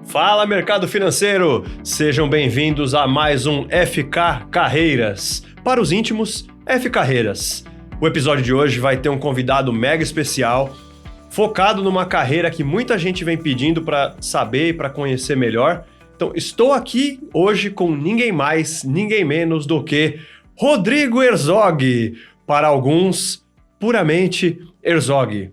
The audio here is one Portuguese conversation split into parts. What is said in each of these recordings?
Fala, mercado financeiro! Sejam bem-vindos a mais um FK Carreiras. Para os íntimos, F Carreiras. O episódio de hoje vai ter um convidado mega especial, focado numa carreira que muita gente vem pedindo para saber e para conhecer melhor. Então, estou aqui hoje com ninguém mais, ninguém menos do que Rodrigo Herzog. Para alguns, puramente Herzog.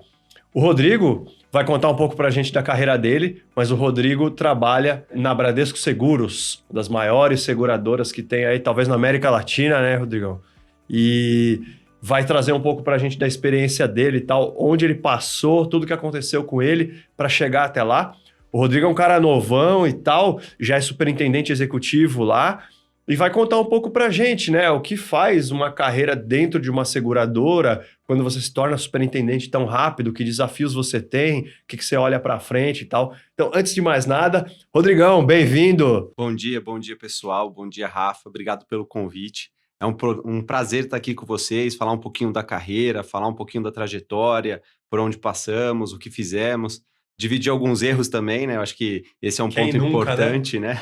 O Rodrigo vai contar um pouco para a gente da carreira dele, mas o Rodrigo trabalha na Bradesco Seguros, uma das maiores seguradoras que tem aí, talvez na América Latina, né, Rodrigão? E vai trazer um pouco para a gente da experiência dele e tal, onde ele passou, tudo que aconteceu com ele para chegar até lá. O Rodrigo é um cara novão e tal, já é superintendente executivo lá, e vai contar um pouco pra gente, né? O que faz uma carreira dentro de uma seguradora, quando você se torna superintendente tão rápido, que desafios você tem, o que você olha pra frente e tal. Então, antes de mais nada, Rodrigão, bem-vindo! Bom dia pessoal, bom dia Rafa, obrigado pelo convite. É um prazer estar aqui com vocês, falar um pouquinho da carreira, falar um pouquinho da trajetória, por onde passamos, o que fizemos. Dividir alguns erros também, né? Eu acho que esse é um ponto importante, né?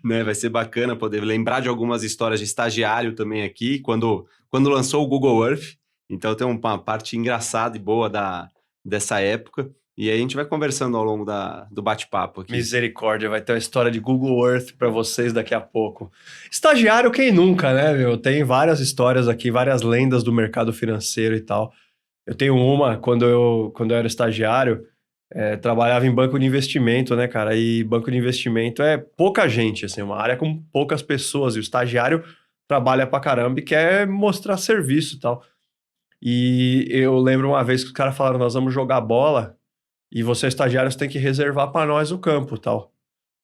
Né? Vai ser bacana poder lembrar de algumas histórias de estagiário também aqui, quando lançou o Google Earth. Então tem uma parte engraçada e boa dessa época. E aí a gente vai conversando ao longo do bate-papo aqui. Misericórdia, vai ter uma história de Google Earth para vocês daqui a pouco. Estagiário, quem nunca, né, meu? Tem várias histórias aqui, várias lendas do mercado financeiro e tal. Eu tenho uma, quando eu era estagiário, trabalhava em banco de investimento, né, cara? E banco de investimento é pouca gente, assim, uma área com poucas pessoas. E o estagiário trabalha pra caramba e quer mostrar serviço e tal. E eu lembro uma vez que os caras falaram, nós vamos jogar bola e você, estagiário, você tem que reservar pra nós o campo e tal.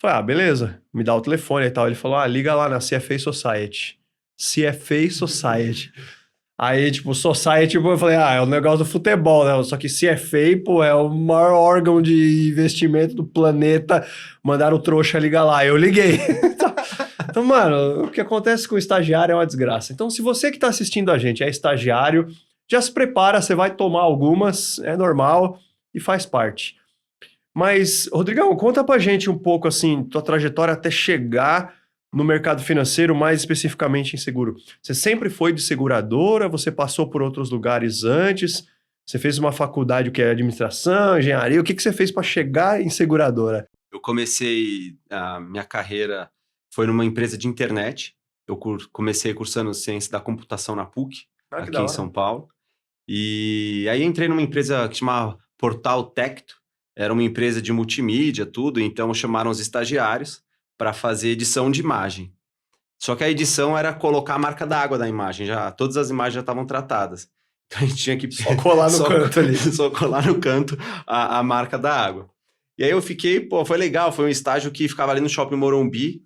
Eu falei, beleza, me dá o telefone e tal. Ele falou, liga lá na CFA Society. CFA Society. Aí, tipo, Society, eu falei, é o negócio do futebol, né? Só que CFA, pô, é o maior órgão de investimento do planeta. Mandaram o trouxa ligar lá. Eu liguei. Então, mano, o que acontece com o estagiário é uma desgraça. Então, se você que tá assistindo a gente é estagiário, já se prepara, você vai tomar algumas, é normal e faz parte. Mas, Rodrigão, conta pra gente um pouco, assim, tua trajetória até chegar no mercado financeiro, mais especificamente em seguro. Você sempre foi de seguradora? Você passou por outros lugares antes? Você fez uma faculdade que é administração, engenharia? O que você fez para chegar em seguradora? Eu comecei a minha carreira, foi numa empresa de internet. Eu comecei cursando ciência da computação na PUC, aqui em São Paulo. E aí entrei numa empresa que chamava Portal Tecto. Era uma empresa de multimídia, tudo. Então chamaram os estagiários para fazer edição de imagem. Só que a edição era colocar a marca d'água da imagem, todas as imagens já estavam tratadas. Então a gente tinha que só colar no canto ali. Só colar no canto a marca da água. E aí eu fiquei, foi legal, foi um estágio que ficava ali no Shopping Morumbi,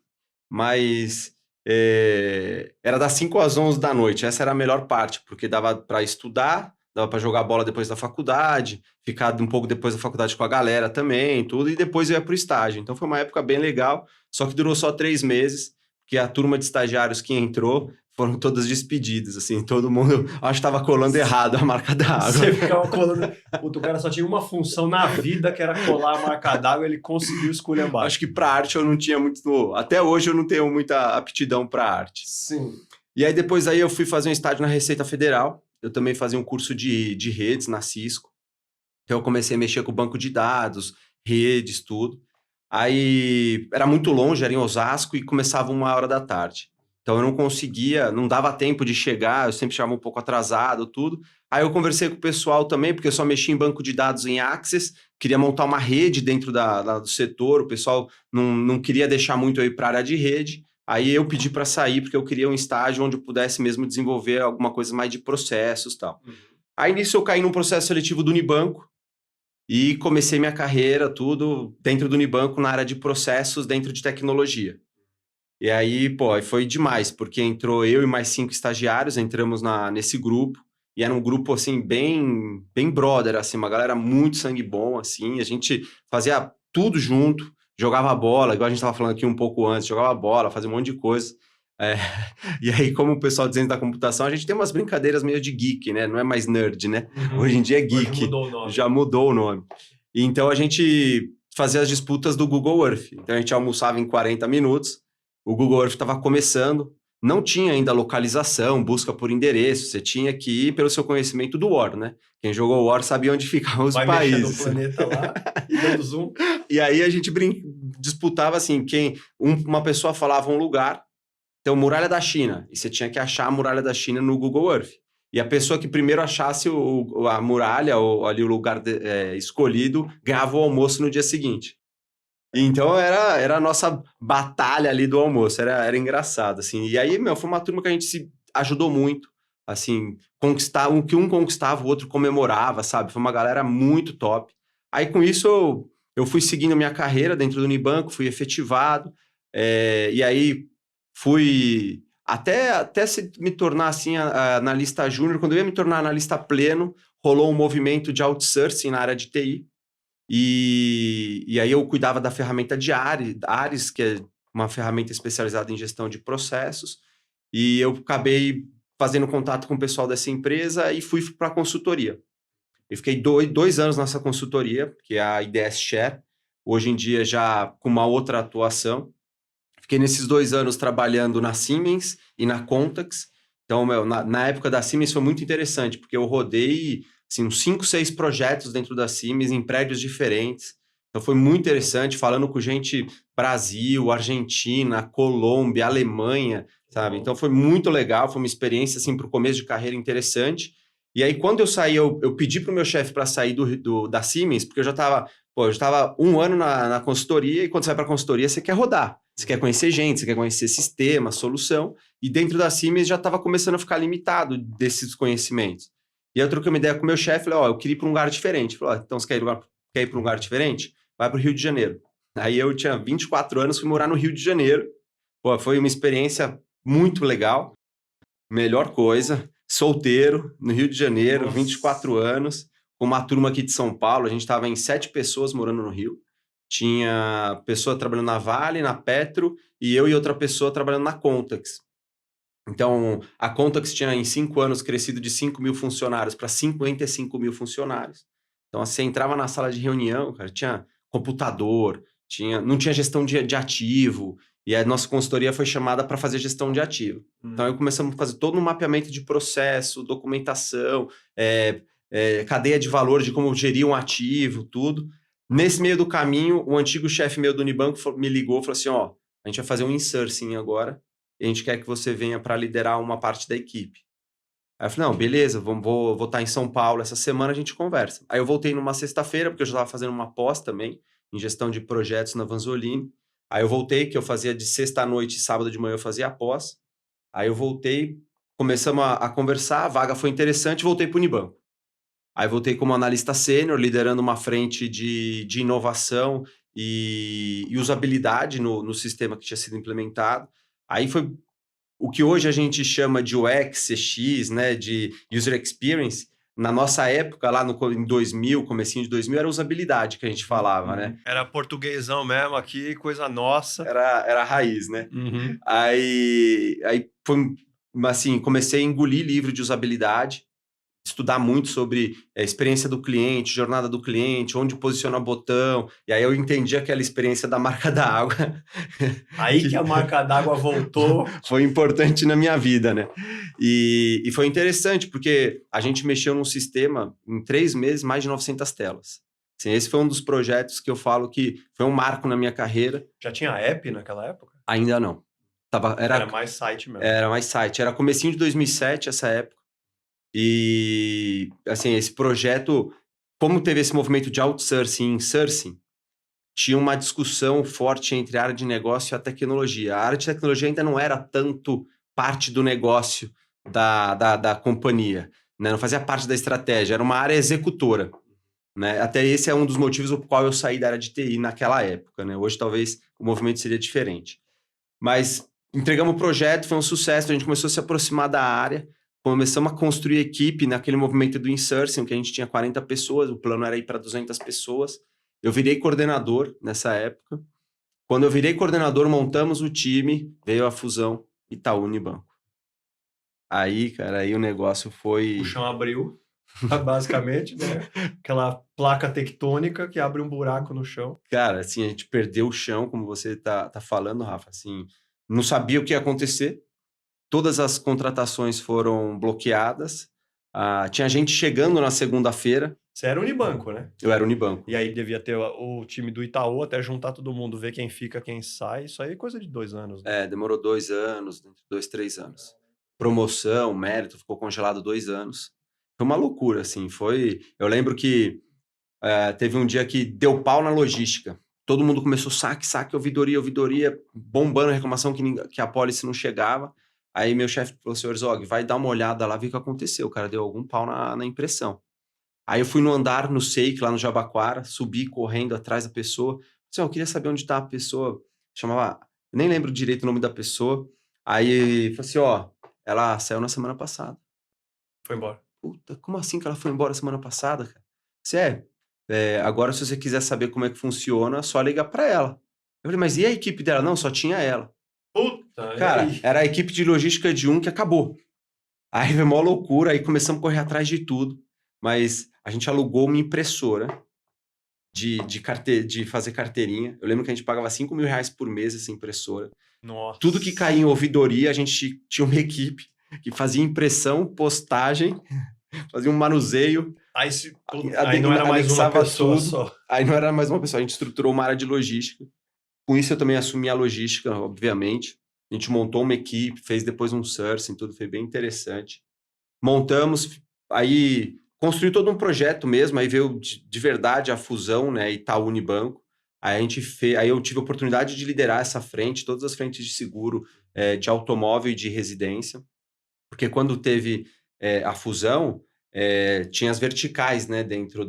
mas era das 5 às 11 da noite, essa era a melhor parte, porque dava para estudar, dava para jogar bola depois da faculdade, ficar um pouco depois da faculdade com a galera também, tudo, e depois eu ia para o estágio. Então foi uma época bem legal, só que durou só 3 meses, porque a turma de estagiários que entrou foram todas despedidas, assim, todo mundo, acho que estava colando errado a marca d'água. Você ficava colando... O cara só tinha uma função na vida, que era colar a marca d'água, ele conseguiu esculhambar. Acho que para arte eu não tinha muito... Até hoje eu não tenho muita aptidão para arte. Sim. E aí depois eu fui fazer um estágio na Receita Federal, eu também fazia um curso de redes na Cisco. Então eu comecei a mexer com o banco de dados, redes, tudo. Aí era muito longe, era em Osasco e começava 1h da tarde. Então eu não conseguia, não dava tempo de chegar, eu sempre chegava um pouco atrasado, tudo. Aí eu conversei com o pessoal também, porque eu só mexia em banco de dados em Access, queria montar uma rede dentro do setor, o pessoal não queria deixar muito eu ir para a área de rede. Aí eu pedi para sair, porque eu queria um estágio onde eu pudesse mesmo desenvolver alguma coisa mais de processos e tal. Aí nisso eu caí num processo seletivo do Unibanco e comecei minha carreira, tudo dentro do Unibanco na área de processos, dentro de tecnologia. E aí, foi demais, porque entrou eu e mais 5 estagiários, entramos nesse grupo, e era um grupo, assim, bem brother, assim, uma galera muito sangue bom, assim, a gente fazia tudo junto, jogava bola, igual a gente estava falando aqui um pouco antes, jogava bola, fazia um monte de coisa. E aí, como o pessoal dizendo da computação, a gente tem umas brincadeiras meio de geek, né? Não é mais nerd, né? Hoje em dia é geek. Mudou o nome. Já mudou o nome. Então, a gente fazia as disputas do Google Earth. Então a gente almoçava em 40 minutos, o Google Earth estava começando, não tinha ainda localização, busca por endereço, você tinha que ir pelo seu conhecimento do War, né? Quem jogou War sabia onde ficavam os países. Vai mexendo o planeta lá e dando zoom. E aí a gente disputava assim, uma pessoa falava um lugar, então Muralha da China, e você tinha que achar a Muralha da China no Google Earth. E a pessoa que primeiro achasse a muralha, ou ali o lugar escolhido, ganhava o almoço no dia seguinte. Então era a nossa batalha ali do almoço, era engraçado, assim. E aí, foi uma turma que a gente se ajudou muito, assim, o que um conquistava, o outro comemorava, sabe? Foi uma galera muito top. Aí, com isso, eu fui seguindo minha carreira dentro do Unibanco, fui efetivado, e aí fui até me tornar, assim, analista júnior. Quando eu ia me tornar analista pleno, rolou um movimento de outsourcing na área de TI, e aí eu cuidava da ferramenta de Ares, que é uma ferramenta especializada em gestão de processos, e eu acabei fazendo contato com o pessoal dessa empresa e fui para a consultoria. Eu fiquei 2 anos nessa consultoria, que é a IDS Share, hoje em dia já com uma outra atuação. Fiquei nesses 2 anos trabalhando na Siemens e na Contax. Então, na época da Siemens foi muito interessante, porque eu rodei assim, uns 5, 6 projetos dentro da Siemens, em prédios diferentes. Então, foi muito interessante, falando com gente Brasil, Argentina, Colômbia, Alemanha, sabe? Então, foi muito legal, foi uma experiência, assim, para o começo de carreira interessante. E aí, quando eu saí, eu pedi para o meu chefe para sair da Siemens, porque eu já estava 1 ano na consultoria, e quando você vai para a consultoria, você quer rodar. Você quer conhecer gente, você quer conhecer sistema, solução, e dentro da Siemens já estava começando a ficar limitado desses conhecimentos. E aí eu troquei uma ideia com o meu chefe, falei, eu queria ir para um lugar diferente. Ele falou, então você quer ir para um lugar diferente? Vai para o Rio de Janeiro. Aí eu tinha 24 anos, fui morar no Rio de Janeiro. Foi uma experiência muito legal, melhor coisa, solteiro, no Rio de Janeiro, Nossa. 24 anos, com uma turma aqui de São Paulo, a gente estava em 7 pessoas morando no Rio. Tinha pessoa trabalhando na Vale, na Petro, e eu e outra pessoa trabalhando na Contax. Então, a Contax tinha, em 5 anos, crescido de 5 mil funcionários para 55 mil funcionários. Então, você entrava na sala de reunião, cara, tinha computador, não tinha gestão de ativo, e a nossa consultoria foi chamada para fazer gestão de ativo. Então, aí começamos a fazer todo um mapeamento de processo, documentação, cadeia de valor de como gerir um ativo, tudo. Nesse meio do caminho, o antigo chefe meu do Unibanco me ligou e falou assim, a gente vai fazer um insourcing agora, e a gente quer que você venha para liderar uma parte da equipe. Aí eu falei, não, beleza, vou estar em São Paulo essa semana, a gente conversa. Aí eu voltei numa sexta-feira, porque eu já estava fazendo uma pós também, em gestão de projetos na Vanzolini. Aí eu voltei, que eu fazia de sexta à noite e sábado de manhã eu fazia a pós. Aí eu voltei, começamos a conversar, a vaga foi interessante, voltei para o Unibanco. Aí voltei como analista sênior, liderando uma frente de inovação e usabilidade no sistema que tinha sido implementado. Aí foi o que hoje a gente chama de UX, CX, né, de User Experience. Na nossa época, lá em 2000, comecinho de 2000, era usabilidade que a gente falava, né? Era portuguesão mesmo aqui, coisa nossa. Era a raiz, né? Aí foi, assim, comecei a engolir livro de usabilidade, estudar muito sobre a experiência do cliente, jornada do cliente, onde posicionar o botão, e aí eu entendi aquela experiência da marca d'água. Aí que a marca d'água voltou. Foi importante na minha vida, né? E foi interessante, porque a gente mexeu num sistema, em 3 meses, mais de 900 telas. Assim, esse foi um dos projetos que eu falo que foi um marco na minha carreira. Já tinha app naquela época? Ainda não. Era mais site mesmo. Era mais site. Era comecinho de 2007, essa época. E, assim, esse projeto, como teve esse movimento de outsourcing e insourcing, tinha uma discussão forte entre a área de negócio e a tecnologia. A área de tecnologia ainda não era tanto parte do negócio da companhia, né? Não fazia parte da estratégia, era uma área executora, né? Até esse é um dos motivos pelo qual eu saí da área de TI naquela época, né? Hoje talvez o movimento seria diferente. Mas entregamos o projeto, foi um sucesso, a gente começou a se aproximar da área, começamos a construir equipe naquele movimento do insourcing, que a gente tinha 40 pessoas, o plano era ir para 200 pessoas. Eu virei coordenador nessa época. Quando eu virei coordenador, montamos o time, veio a fusão Itaú Unibanco. Aí, cara, aí o negócio foi... O chão abriu. Basicamente, né? Aquela placa tectônica que abre um buraco no chão. Cara, assim, a gente perdeu o chão, como você tá falando, Rafa, assim, não sabia o que ia acontecer. Todas as contratações foram bloqueadas. Tinha gente chegando na segunda-feira. Você era Unibanco, né? Eu era Unibanco. E aí devia ter o time do Itaú até juntar todo mundo, ver quem fica, quem sai. Isso aí é coisa de 2 anos, né? Demorou 2 anos, 2, 3 anos. Promoção, mérito, ficou congelado 2 anos. Foi uma loucura, assim. Eu lembro que teve um dia que deu pau na logística. Todo mundo começou saque, ouvidoria, bombando a reclamação que a policy não chegava. Aí meu chefe falou, senhor Zog, vai dar uma olhada lá, ver o que aconteceu. O cara deu algum pau na impressão. Aí eu fui no andar, no Seik, lá no Jabaquara, subi correndo atrás da pessoa. Eu queria saber onde tá a pessoa. Chamava, nem lembro direito o nome da pessoa. Aí falei assim, ela saiu na semana passada. Foi embora. Puta, como assim que ela foi embora semana passada, cara? Você agora se você quiser saber como é que funciona, só ligar pra ela. Eu falei, mas e a equipe dela? Não, só tinha ela. Puta, Cara, era a equipe de logística de um que acabou. Aí foi uma loucura, aí começamos a correr atrás de tudo. Mas a gente alugou uma impressora de fazer carteirinha. Eu lembro que a gente pagava R$ 5.000 por mês essa impressora. Nossa. Tudo que caía em ouvidoria, a gente tinha uma equipe que fazia impressão, postagem, fazia um manuseio. Aí não era mais uma pessoa só. Aí não era mais uma pessoa, a gente estruturou uma área de logística. Com isso eu também assumi a logística, obviamente. A gente montou uma equipe, fez depois um sourcing, tudo foi bem interessante. Montamos, aí construiu todo um projeto mesmo, aí veio de verdade a fusão, né, Itaú Unibanco. Aí eu tive a oportunidade de liderar essa frente, todas as frentes de seguro, de automóvel e de residência, porque quando teve a fusão, tinha as verticais, né, dentro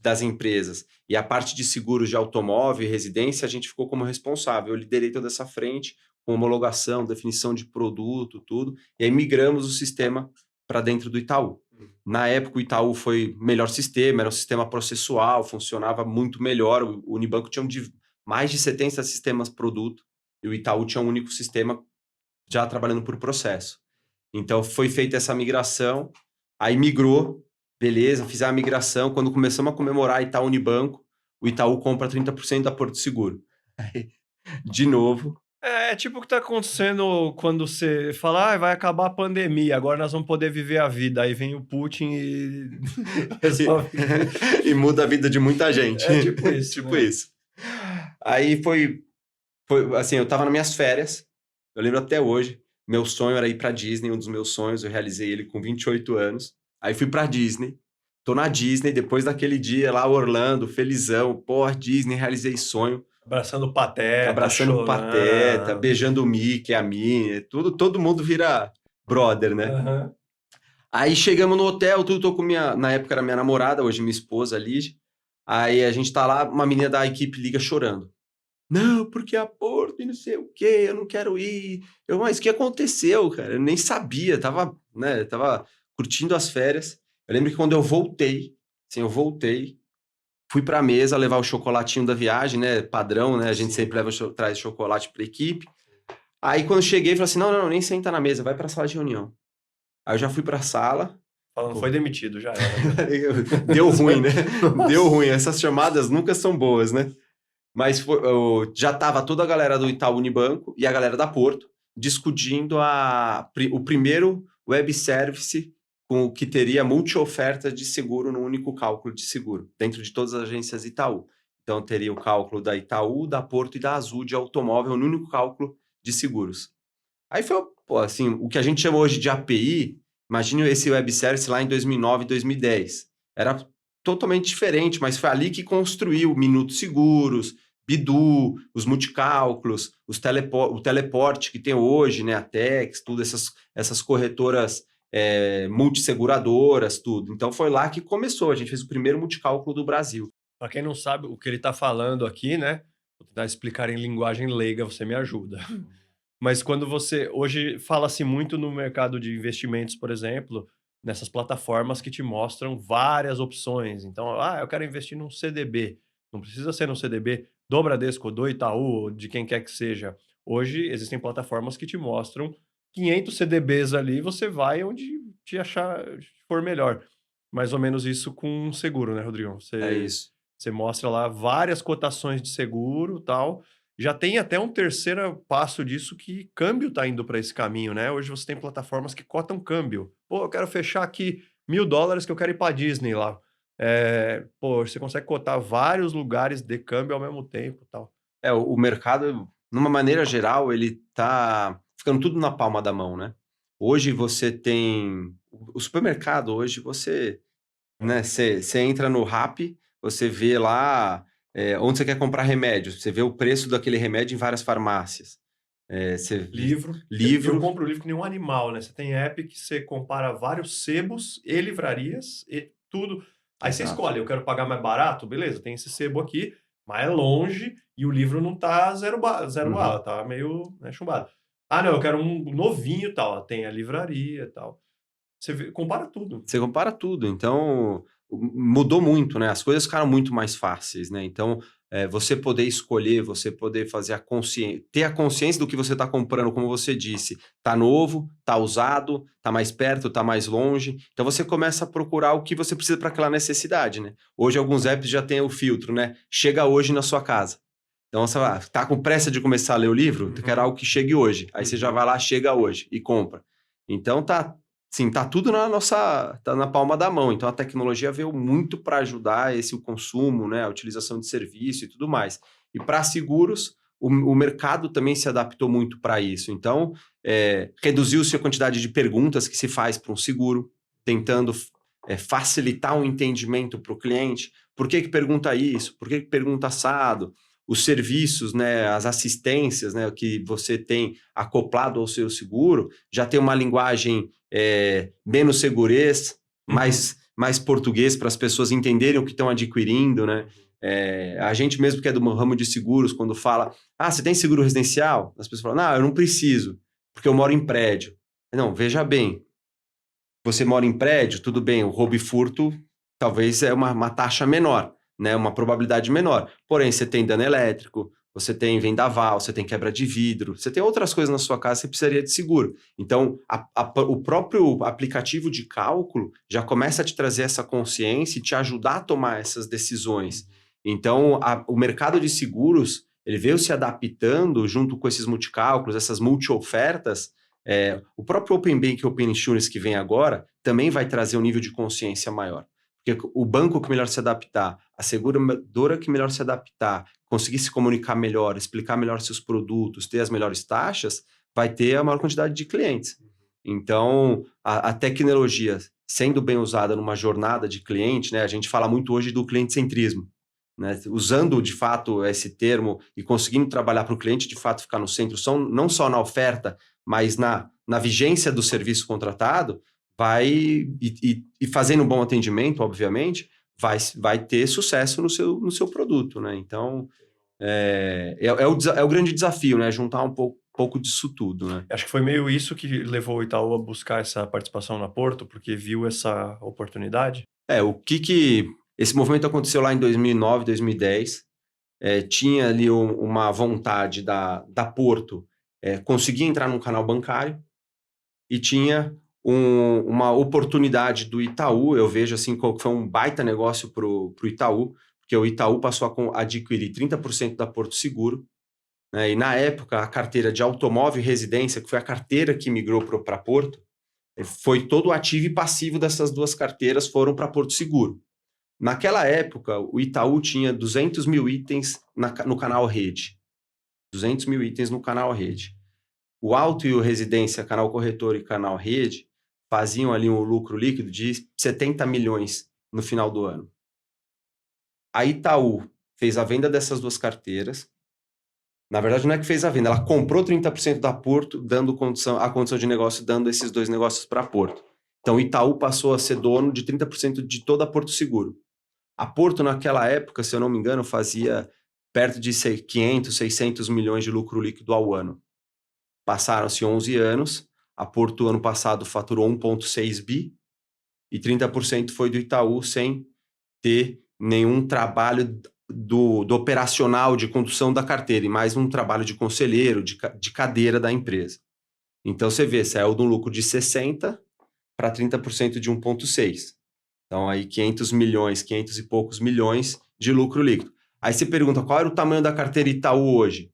das empresas, e a parte de seguros de automóvel e residência, a gente ficou como responsável. Eu liderei toda essa frente, com homologação, definição de produto, tudo, e aí migramos o sistema para dentro do Itaú. Na época, o Itaú foi o melhor sistema, era um sistema processual, funcionava muito melhor. O Unibanco tinha mais de 70 sistemas produto, e o Itaú tinha um único sistema já trabalhando por processo. Então, foi feita essa migração, aí migrou, beleza, fiz a migração. Quando começamos a comemorar Itaú Unibanco, o Itaú compra 30% da Porto Seguro. Aí, de novo. É tipo o que tá acontecendo quando você fala, vai acabar a pandemia, agora nós vamos poder viver a vida. Aí vem o Putin e resolve. E muda a vida de muita gente. É tipo isso. Tipo né? isso. Aí foi assim, eu tava nas minhas férias, eu lembro até hoje, meu sonho era ir pra Disney, um dos meus sonhos, eu realizei ele com 28 anos. Aí fui pra Disney, tô na Disney, depois daquele dia lá, Orlando, felizão, pô, Disney, realizei sonho. Abraçando o Pateta, Abraçando o Pateta, beijando o Mickey, a Minnie, todo mundo vira brother, né? Uhum. Aí chegamos no hotel, tô com na época era minha namorada, hoje minha esposa, Lígia. Aí a gente tá lá, uma menina da equipe liga chorando. Não, porque a Porto e não sei o quê, eu não quero ir. Mas o que aconteceu, cara? Eu nem sabia, tava curtindo as férias. Eu lembro que quando eu voltei, fui pra mesa levar o chocolatinho da viagem, né? Padrão, né? A gente sempre traz chocolate pra equipe. Aí quando eu cheguei, falei assim, não, nem senta na mesa, vai pra sala de reunião. Aí eu já fui pra sala. Falando, foi demitido, já era. Deu ruim, né? Deu ruim. Essas chamadas nunca são boas, né? Mas já tava toda a galera do Itaú Unibanco e a galera da Porto discutindo o primeiro web service que teria multi-oferta de seguro no único cálculo de seguro, dentro de todas as agências Itaú. Então, teria o cálculo da Itaú, da Porto e da Azul de automóvel no único cálculo de seguros. Aí foi, assim, o que a gente chama hoje de API, imagine esse web service lá em 2009, 2010. Era totalmente diferente, mas foi ali que construiu Minutos Seguros, Bidu, os multicálculos, o teleporte que tem hoje, né, a Tex, tudo, essas corretoras multisseguradoras, tudo. Então foi lá que começou, a gente fez o primeiro multicálculo do Brasil. Para quem não sabe o que ele está falando aqui, né, vou tentar explicar em linguagem leiga, você me ajuda. Mas quando hoje fala-se muito no mercado de investimentos, por exemplo, nessas plataformas que te mostram várias opções. Então, eu quero investir num CDB. Não precisa ser num CDB do Bradesco, do Itaú, de quem quer que seja. Hoje existem plataformas que te mostram 500 CDBs ali, você vai onde te achar for melhor. Mais ou menos isso com um seguro, né, Rodrigão? É isso. Você mostra lá várias cotações de seguro, tal. Já tem até um terceiro passo disso que câmbio tá indo para esse caminho, né? Hoje você tem plataformas que cotam câmbio. Pô, eu quero fechar aqui $1.000 que eu quero ir para Disney lá. Pô, você consegue cotar vários lugares de câmbio ao mesmo tempo, tal. O mercado, numa maneira geral, ele tá ficando tudo na palma da mão, né? Hoje você tem o supermercado, hoje você, né, você entra no Rappi, você vê lá onde você quer comprar remédio, você vê o preço daquele remédio em várias farmácias. Você Livro. Eu livro, compro livro que nem um animal, né? Você tem app que você compara vários sebos e livrarias e tudo. Aí você exato. escolhe, eu quero pagar mais barato, beleza, tem esse sebo aqui, mas é longe e o livro não tá zero bala, Uhum. tá meio, né, chumbado. Ah, não, eu quero um novinho e tal. Tem a livraria e tal. Compara tudo. Você compara tudo, então mudou muito, né? As coisas ficaram muito mais fáceis, né? Então, você poder escolher, você poder fazer ter a consciência do que você está comprando, como você disse, tá novo, tá usado, tá mais perto, tá mais longe. Então você começa a procurar o que você precisa para aquela necessidade, né? Hoje alguns apps já têm o filtro, né? Chega hoje na sua casa. Então você vai, tá com pressa de começar a ler o livro? Tu quer Uhum. algo que chegue hoje. Aí você já Uhum. vai lá, chega hoje e compra. Então sim, tá tudo tá na palma da mão. Então a tecnologia veio muito para ajudar o consumo, né, a utilização de serviço e tudo mais. E para seguros, o mercado também se adaptou muito para isso. Então, reduziu-se a quantidade de perguntas que se faz para um seguro, tentando facilitar o entendimento para o cliente. Por que pergunta isso? Por que pergunta assado? Os serviços, né, as assistências, né, que você tem acoplado ao seu seguro, já tem uma linguagem menos segurez, Uhum. mais português para as pessoas entenderem o que estão adquirindo, né? A gente mesmo que é do ramo de seguros, quando fala, você tem seguro residencial? As pessoas falam, não, eu não preciso, porque eu moro em prédio. Não, veja bem, você mora em prédio, tudo bem, o roubo e furto talvez é uma taxa menor, né? Uma probabilidade menor. Porém, você tem dano elétrico, você tem vendaval, você tem quebra de vidro, você tem outras coisas na sua casa que você precisaria de seguro. Então, o próprio aplicativo de cálculo já começa a te trazer essa consciência e te ajudar a tomar essas decisões. Então, o mercado de seguros, ele veio se adaptando junto com esses multicálculos, essas multi-ofertas. O próprio Open Bank e Open Insurance que vem agora também vai trazer um nível de consciência maior. Porque o banco que melhor se adaptar, a seguradora que melhor se adaptar, conseguir se comunicar melhor, explicar melhor seus produtos, ter as melhores taxas, vai ter a maior quantidade de clientes. Então, a tecnologia sendo bem usada numa jornada de cliente, né, a gente fala muito hoje do cliente-centrismo, né, usando de fato esse termo e conseguindo trabalhar para o cliente de fato ficar no centro, não só na oferta, mas na vigência do serviço contratado, e fazendo um bom atendimento, obviamente, vai ter sucesso no seu produto, né? Então, é o grande desafio, né? Juntar um pouco disso tudo, né? Acho que foi meio isso que levou o Itaú a buscar essa participação na Porto, porque viu essa oportunidade. Esse movimento aconteceu lá em 2009, 2010. Tinha ali uma vontade da Porto conseguir entrar num canal bancário e tinha uma oportunidade do Itaú, eu vejo assim que foi um baita negócio para o Itaú, porque o Itaú passou a adquirir 30% da Porto Seguro, né, e na época a carteira de automóvel e residência, que foi a carteira que migrou para Porto, foi todo o ativo e passivo dessas duas carteiras foram para Porto Seguro. Naquela época, o Itaú tinha 200 mil itens no canal Rede. 200 mil itens no canal Rede. O Auto e o Residência, canal corretor e canal Rede, faziam ali um lucro líquido de 70 milhões no final do ano. A Itaú fez a venda dessas duas carteiras. Na verdade, não é que fez a venda, ela comprou 30% da Porto, dando a condição de negócio, dando esses dois negócios para a Porto. Então, o Itaú passou a ser dono de 30% de toda a Porto Seguro. A Porto, naquela época, se eu não me engano, fazia perto de 500, 600 milhões de lucro líquido ao ano. Passaram-se 11 anos, a Porto, ano passado, faturou 1,6 bi, e 30% foi do Itaú, sem ter nenhum trabalho do operacional de condução da carteira, e mais um trabalho de conselheiro, de cadeira da empresa. Então, você vê, saiu de um lucro de 60% para 30% de 1,6. Então, aí 500 milhões, 500 e poucos milhões de lucro líquido. Aí você pergunta, qual era o tamanho da carteira Itaú hoje?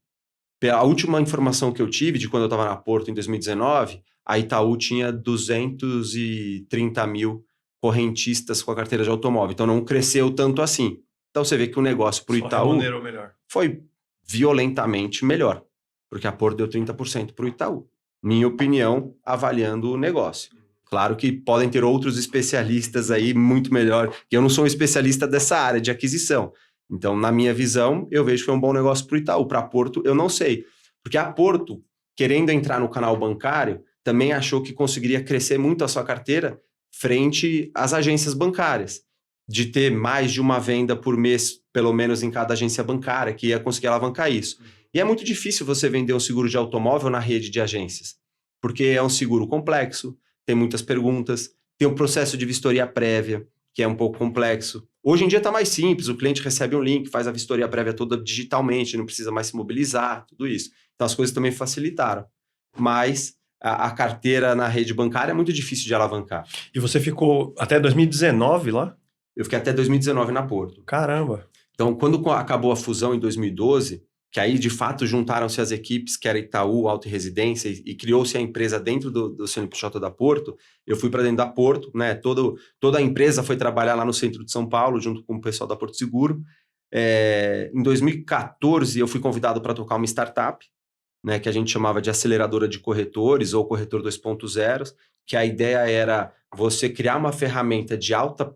A última informação que eu tive de quando eu estava na Porto em 2019, a Itaú tinha 230 mil correntistas com a carteira de automóvel. Então, não cresceu tanto assim. Então, você vê que o negócio para o Itaú remunerou melhor. foi violentamente melhor, porque a Porto deu 30% para o Itaú. Minha opinião, avaliando o negócio. Claro que podem ter outros especialistas aí muito melhor, que eu não sou um especialista dessa área de aquisição. Então, na minha visão, eu vejo que foi um bom negócio para o Itaú. Para a Porto, eu não sei. Porque a Porto, querendo entrar no canal bancário, também achou que conseguiria crescer muito a sua carteira frente às agências bancárias. De ter mais de uma venda por mês, pelo menos em cada agência bancária, que ia conseguir alavancar isso. E é muito difícil você vender um seguro de automóvel na rede de agências. Porque é um seguro complexo, tem muitas perguntas, tem um processo de vistoria prévia, que é um pouco complexo. Hoje em dia está mais simples, o cliente recebe um link, faz a vistoria prévia toda digitalmente, não precisa mais se mobilizar, tudo isso. Então as coisas também facilitaram. Mas a carteira na rede bancária é muito difícil de alavancar. E você ficou até 2019 lá? Eu fiquei até 2019 na Porto. Caramba! Então, quando acabou a fusão em 2012, que aí de fato juntaram-se as equipes, que era Itaú, Auto e Residência, e criou-se a empresa dentro do CNPJ da Porto, eu fui para dentro da Porto, né? Toda a empresa foi trabalhar lá no centro de São Paulo, junto com o pessoal da Porto Seguro. Em 2014, eu fui convidado para tocar uma startup, né, que a gente chamava de aceleradora de corretores ou corretor 2.0, que a ideia era você criar uma ferramenta de alta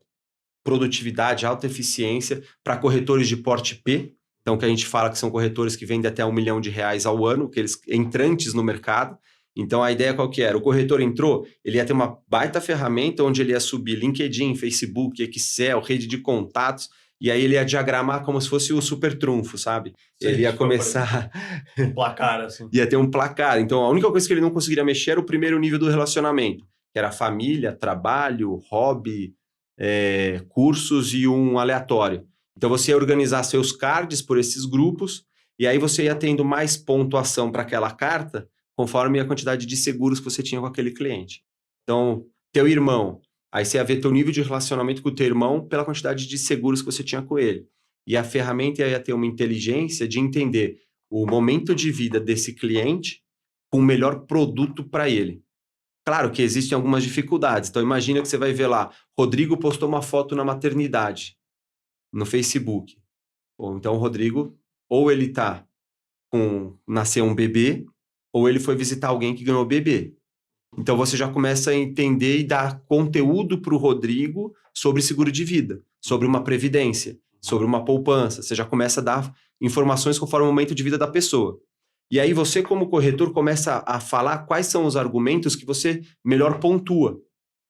produtividade, alta eficiência para corretores de porte P, então que a gente fala que são corretores que vendem até R$1 milhão ao ano, que eles entrantes no mercado. Então a ideia qual que era? O corretor entrou, ele ia ter uma baita ferramenta onde ele ia subir LinkedIn, Facebook, Excel, rede de contatos, e aí ele ia diagramar como se fosse o super trunfo, sabe? Sim, ele ia começar... Um placar, assim. Ia ter um placar. Então a única coisa que ele não conseguiria mexer era o primeiro nível do relacionamento, que era família, trabalho, hobby, cursos e um aleatório. Então você ia organizar seus cards por esses grupos e aí você ia tendo mais pontuação para aquela carta conforme a quantidade de seguros que você tinha com aquele cliente. Então, teu irmão, aí você ia ver teu nível de relacionamento com o teu irmão pela quantidade de seguros que você tinha com ele. E a ferramenta ia ter uma inteligência de entender o momento de vida desse cliente com o melhor produto para ele. Claro que existem algumas dificuldades. Então, imagina que você vai ver lá, Rodrigo postou uma foto na maternidade, no Facebook. Então, o Rodrigo, ou ele nasceu um bebê, ou ele foi visitar alguém que ganhou bebê. Então, você já começa a entender e dar conteúdo para o Rodrigo sobre seguro de vida, sobre uma previdência, sobre uma poupança. Você já começa a dar informações conforme o momento de vida da pessoa. E aí você, como corretor, começa a falar quais são os argumentos que você melhor pontua.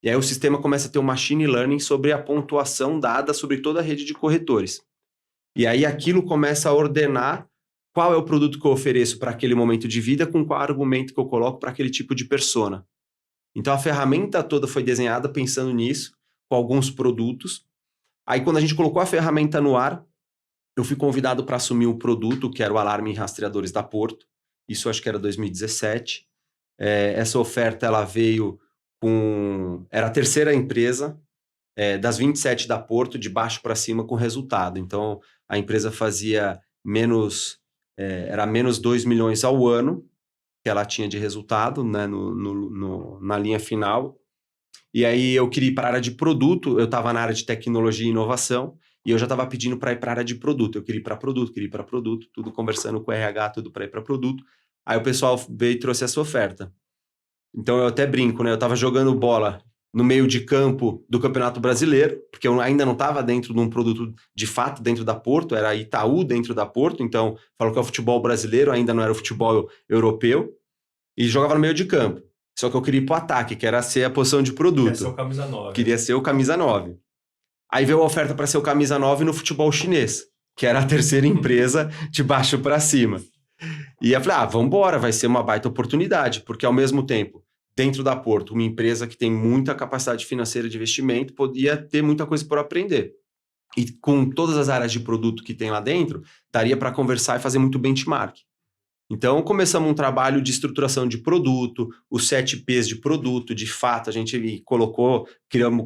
E aí o sistema começa a ter um machine learning sobre a pontuação dada sobre toda a rede de corretores. E aí aquilo começa a ordenar qual é o produto que eu ofereço para aquele momento de vida com qual argumento que eu coloco para aquele tipo de persona. Então a ferramenta toda foi desenhada pensando nisso, com alguns produtos. Aí quando a gente colocou a ferramenta no ar, eu fui convidado para assumir o produto, que era o alarme em rastreadores da Porto. Isso acho que era 2017. Essa oferta ela veio com... Era a terceira empresa das 27 da Porto, de baixo para cima, com resultado. Então, a empresa fazia era menos 2 milhões ao ano que ela tinha de resultado, né, na linha final. E aí eu queria ir para a área de produto, eu estava na área de tecnologia e inovação, e eu já estava pedindo para ir para a área de produto. Eu queria ir para produto, tudo conversando com o RH, tudo para ir para produto. Aí o pessoal veio e trouxe essa oferta. Então eu até brinco, né? Eu estava jogando bola no meio de campo do Campeonato Brasileiro, porque eu ainda não estava dentro de um produto de fato dentro da Porto, era Itaú dentro da Porto, então falo que é o futebol brasileiro, ainda não era o futebol europeu, e jogava no meio de campo. Só que eu queria ir pro ataque, que era ser a posição de produto. Queria ser o camisa 9. Queria ser o camisa 9. Aí veio a oferta para ser o camisa 9 no futebol chinês, que era a terceira empresa de baixo para cima. E eu falei, vamos embora, vai ser uma baita oportunidade, porque ao mesmo tempo, dentro da Porto, uma empresa que tem muita capacidade financeira de investimento, podia ter muita coisa por aprender. E com todas as áreas de produto que tem lá dentro, daria para conversar e fazer muito benchmark. Então, começamos um trabalho de estruturação de produto, os 7 P's de produto, de fato, a gente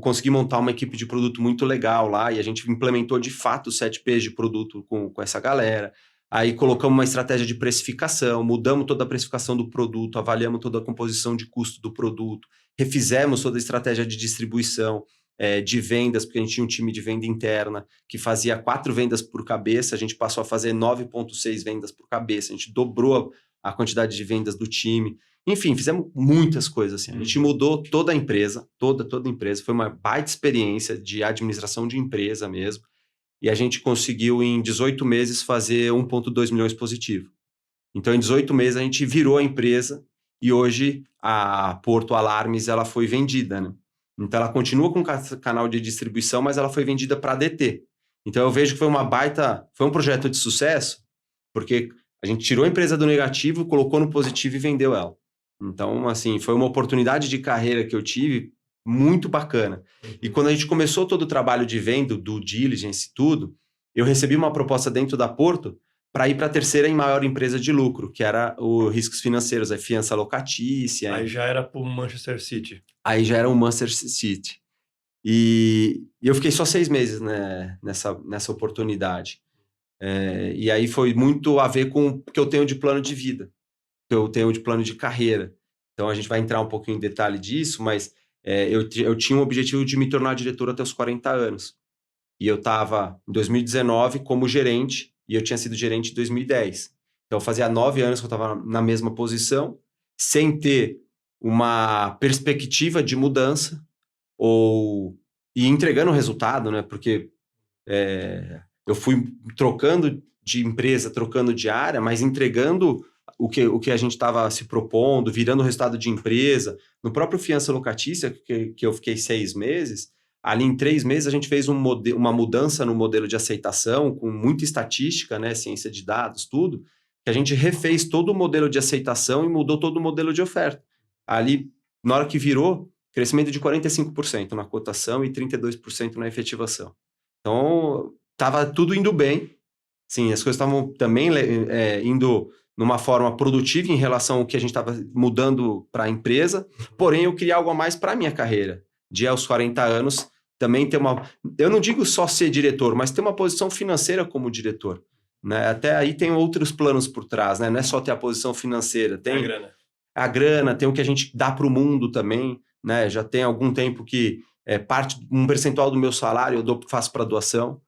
consegui montar uma equipe de produto muito legal lá, e a gente implementou de fato os 7 P's de produto com essa galera. Aí colocamos uma estratégia de precificação, mudamos toda a precificação do produto, avaliamos toda a composição de custo do produto, refizemos toda a estratégia de distribuição, de vendas, porque a gente tinha um time de venda interna que fazia 4 vendas por cabeça, a gente passou a fazer 9,6 vendas por cabeça, a gente dobrou a quantidade de vendas do time. Enfim, fizemos muitas coisas assim. A gente mudou toda a empresa, toda a empresa. Foi uma baita experiência de administração de empresa mesmo. E a gente conseguiu, em 18 meses, fazer 1,2 milhões positivo. Então, em 18 meses, a gente virou a empresa e hoje a Porto Alarmes ela foi vendida, né? Então, ela continua com canal de distribuição, mas ela foi vendida para a DT. Então, eu vejo que foi um projeto de sucesso, porque a gente tirou a empresa do negativo, colocou no positivo e vendeu ela. Então, assim, foi uma oportunidade de carreira que eu tive muito bacana. E quando a gente começou todo o trabalho de venda, do diligence e tudo, eu recebi uma proposta dentro da Porto para ir para a terceira e maior empresa de lucro, que era o riscos financeiros, a fiança locatícia. Aí já era para o Manchester City. Aí já era o Manchester City. E eu fiquei só 6 meses, né, nessa oportunidade. E aí foi muito a ver com o que eu tenho de plano de vida, que eu tenho de plano de carreira. Então a gente vai entrar um pouquinho em detalhe disso, mas eu tinha um objetivo de me tornar diretor até os 40 anos. E eu estava em 2019 como gerente, e eu tinha sido gerente em 2010. Então fazia 9 anos que eu estava na mesma posição, sem ter uma perspectiva de mudança, e entregando resultado, né? Porque eu fui trocando de empresa, trocando de área, mas entregando o que a gente estava se propondo, virando o resultado de empresa. No próprio fiança locatícia, que eu fiquei 6 meses, ali em 3 meses a gente fez uma mudança no modelo de aceitação, com muita estatística, né, ciência de dados, tudo, que a gente refez todo o modelo de aceitação e mudou todo o modelo de oferta. Ali, na hora que virou, crescimento de 45% na cotação e 32% na efetivação. Então, estava tudo indo bem. Sim, as coisas estavam também indo numa forma produtiva em relação ao que a gente estava mudando para a empresa, porém eu queria algo a mais para a minha carreira. De aos 40 anos, também ter eu não digo só ser diretor, mas ter uma posição financeira como diretor. Né? Até aí tem outros planos por trás, né? Não é só ter a posição financeira, tem a grana, tem o que a gente dá para o mundo também, né? Já tem algum tempo que um percentual do meu salário eu faço para doação,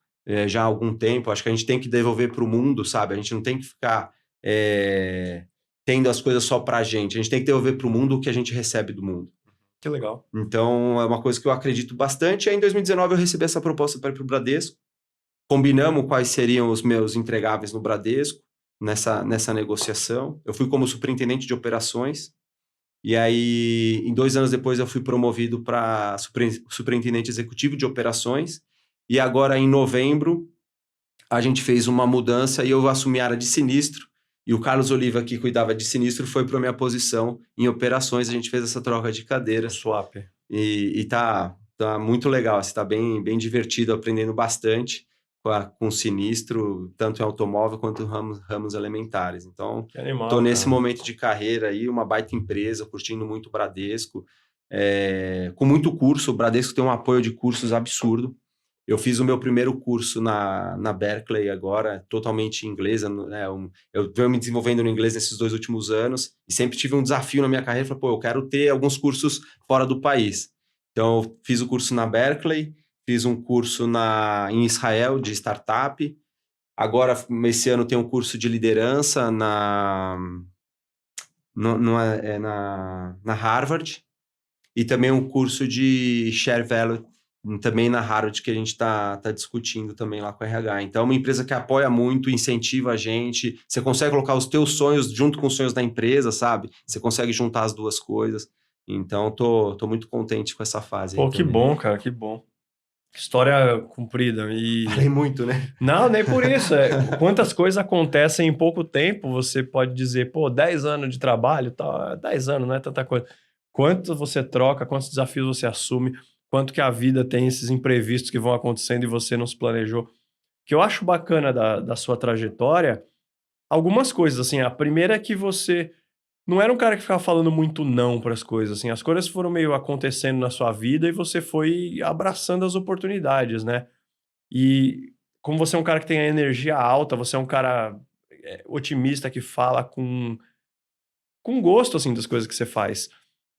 já há algum tempo. Acho que a gente tem que devolver para o mundo, sabe? A gente não tem que ficar tendo as coisas só para a gente tem que devolver para o mundo o que a gente recebe do mundo. Que legal. Então, é uma coisa que eu acredito bastante. Aí, em 2019, eu recebi essa proposta para ir para o Bradesco. Combinamos quais seriam os meus entregáveis no Bradesco, nessa negociação. Eu fui como superintendente de operações. E aí, em 2 anos depois, eu fui promovido para superintendente executivo de operações. E agora, em novembro, a gente fez uma mudança e eu assumi a área de sinistro. E o Carlos Oliva, que cuidava de sinistro, foi para a minha posição em operações. A gente fez essa troca de cadeira. Swap. E tá muito legal. Está bem, bem divertido, aprendendo bastante com sinistro, tanto em automóvel quanto em ramos elementares. Então, estou nesse momento de carreira aí, uma baita empresa, curtindo muito o Bradesco, com muito curso. O Bradesco tem um apoio de cursos absurdo. Eu fiz o meu primeiro curso na Berkeley agora, totalmente em inglês. Né? Eu venho me desenvolvendo no inglês nesses 2 últimos anos e sempre tive um desafio na minha carreira. Falei, eu quero ter alguns cursos fora do país. Então, eu fiz o curso na Berkeley, fiz um curso em Israel de startup. Agora, esse ano, tem um curso de liderança na Harvard e também um curso de share value também na Harvard, que a gente tá discutindo também lá com a RH. Então, é uma empresa que apoia muito, incentiva a gente. Você consegue colocar os teus sonhos junto com os sonhos da empresa, sabe? Você consegue juntar as duas coisas. Então, tô muito contente com essa fase. Pô, que bom, cara, que bom. História comprida. Falei muito, né? Não, nem por isso. Quantas coisas acontecem em pouco tempo, você pode dizer, 10 anos de trabalho, tá, 10 anos, não é tanta coisa. Quanto você troca, quantos desafios você assume, quanto que a vida tem esses imprevistos que vão acontecendo e você não se planejou. O que eu acho bacana da sua trajetória algumas coisas, assim. A primeira é que você não era um cara que ficava falando muito não para as coisas, assim. As coisas foram meio acontecendo na sua vida e você foi abraçando as oportunidades, né? E como você é um cara que tem a energia alta, você é um cara otimista que fala com gosto, assim, das coisas que você faz.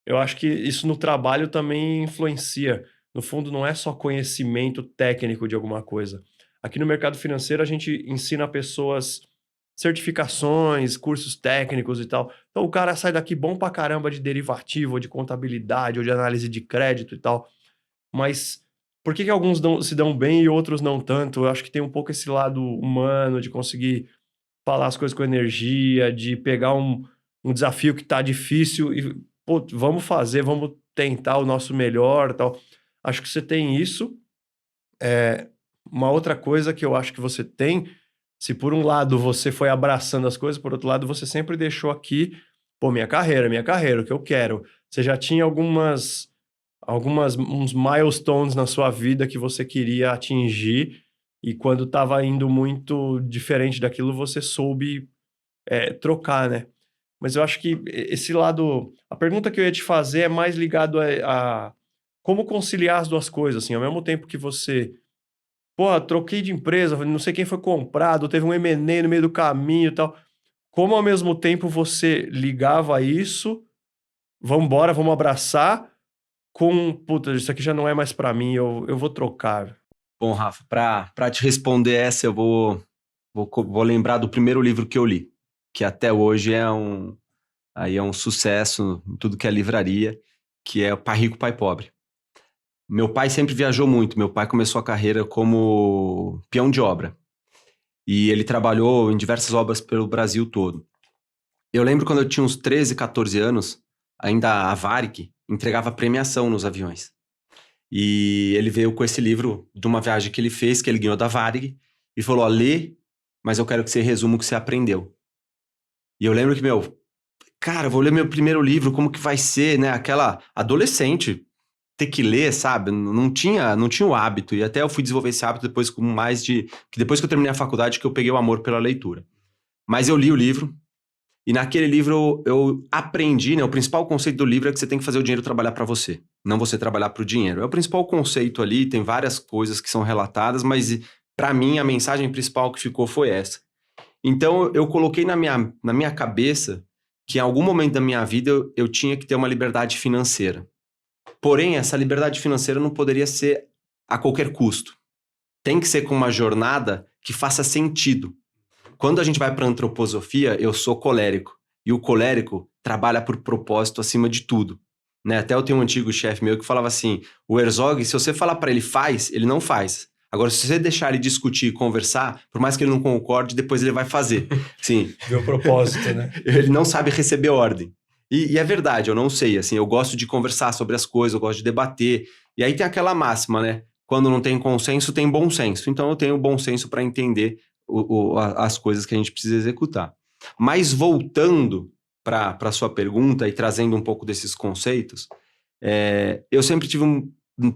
Eu acho que isso no trabalho também influencia. No fundo, não é só conhecimento técnico de alguma coisa. Aqui no mercado financeiro, a gente ensina pessoas certificações, cursos técnicos e tal. Então, o cara sai daqui bom pra caramba de derivativo, ou de contabilidade, ou de análise de crédito e tal. Mas por que que alguns se dão bem e outros não tanto? Eu acho que tem um pouco esse lado humano de conseguir falar as coisas com energia, de pegar um desafio que tá difícil e, pô, vamos fazer, vamos tentar o nosso melhor, tal. Acho que você tem isso. Uma outra coisa que eu acho que você tem, se por um lado você foi abraçando as coisas, por outro lado você sempre deixou aqui, pô, minha carreira, o que eu quero. Você já tinha uns milestones na sua vida que você queria atingir e quando estava indo muito diferente daquilo, você soube trocar, né? Mas eu acho que esse lado. A pergunta que eu ia te fazer é mais ligado a como conciliar as duas coisas, assim, ao mesmo tempo que você. Pô, troquei de empresa, não sei quem foi comprado, teve um M&A no meio do caminho e tal. Como ao mesmo tempo você ligava isso, vamos embora, vamos abraçar, com, puta, isso aqui já não é mais pra mim, eu vou trocar. Bom, Rafa, para te responder essa, vou lembrar do primeiro livro que eu li, que até hoje é um sucesso em tudo que é livraria, que é o Pai Rico, Pai Pobre. Meu pai sempre viajou muito. Meu pai começou a carreira como peão de obra. E ele trabalhou em diversas obras pelo Brasil todo. Eu lembro quando eu tinha uns 13, 14 anos, ainda a Varig entregava premiação nos aviões. E ele veio com esse livro de uma viagem que ele fez, que ele ganhou da Varig, e falou, ó, lê, mas eu quero que você resuma o que você aprendeu. E eu lembro que, cara, vou ler meu primeiro livro, como que vai ser, né? Aquela adolescente ter que ler, sabe? Não tinha o hábito. E até eu fui desenvolver esse hábito depois que depois que eu terminei a faculdade, que eu peguei o amor pela leitura. Mas eu li o livro, e naquele livro eu aprendi, né? O principal conceito do livro é que você tem que fazer o dinheiro trabalhar para você, não você trabalhar para o dinheiro. É o principal conceito ali, tem várias coisas que são relatadas, mas para mim a mensagem principal que ficou foi essa. Então eu coloquei na minha cabeça que em algum momento da minha vida eu tinha que ter uma liberdade financeira. Porém, essa liberdade financeira não poderia ser a qualquer custo. Tem que ser com uma jornada que faça sentido. Quando a gente vai para a antroposofia, eu sou colérico. E o colérico trabalha por propósito acima de tudo. Né? Até eu tenho um antigo chefe meu que falava assim, o Herzog, se você falar para ele faz, ele não faz. Agora, se você deixar ele discutir e conversar, por mais que ele não concorde, depois ele vai fazer. Sim. Meu propósito, né? Ele não sabe receber ordem. E é verdade, eu não sei, assim, eu gosto de conversar sobre as coisas, eu gosto de debater. E aí tem aquela máxima, né? Quando não tem consenso, tem bom senso. Então eu tenho bom senso para entender as coisas que a gente precisa executar. Mas voltando para a sua pergunta e trazendo um pouco desses conceitos, eu sempre